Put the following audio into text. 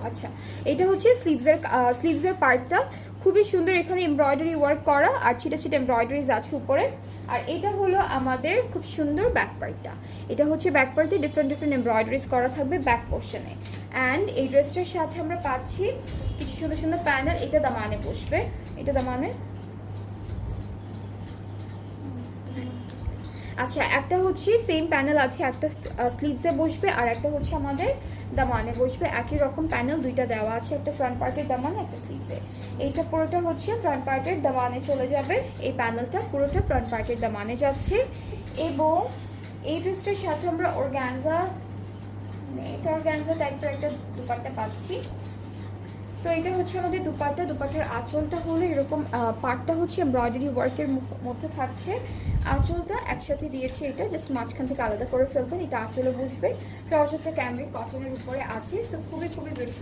আচ্ছা, এটা হচ্ছে স্লিভসের পার্টটা খুবই সুন্দর, এখানে এমব্রয়ডারি ওয়ার্ক করা আর ছিটা ছিটা এমব্রয়ডারিজ আছে উপরে। আর এটা হলো আমাদের খুব সুন্দর ব্যাক পার্টটা। এটা হচ্ছে ব্যাক পার্টে ডিফারেন্ট এমব্রয়ডারিজ করা থাকবে ব্যাক পোর্শনে। অ্যান্ড এই ড্রেসটার সাথে আমরা পাচ্ছি কিছু সুন্দর সুন্দর প্যানেল। এটা দামানে বসবে, এটা দামানে। আচ্ছা, একটা হচ্ছে সেম প্যানেল আছে, একটা স্লিভসে বসবে আর একটা হচ্ছে আমাদের দামানে বসবে। একই রকম প্যানেল দুইটা দেওয়া আছে, একটা ফ্রন্ট পার্টের দামানে একটা স্লিভসে। এইটা পুরোটা হচ্ছে ফ্রন্ট পার্টের দামানে চলে যাবে, এই প্যানেলটা পুরোটা ফ্রন্ট পার্টের দামানে যাচ্ছে। এবং এই ড্রেসটার সাথে আমরা অর্গানজা, এটা অর্গানজা টাইপের একটা দুপাট্টা পাচ্ছি। সো এটা হচ্ছে আমাদের দুপাট্টার আঁচলটা হলো এরকম, পার্টটা হচ্ছে এমব্রয়ডারি ওয়ার্কের মধ্যে থাকছে। আঁচলটা একসাথে দিয়েছে, এটা জাস্ট মাঝখান থেকে আলাদা করে ফেলবেন, এটা আঁচলে বসবে। ট্রাউজারটা ক্যামরিক কটনের উপরে আছে। সো খুবই বিউটিফুল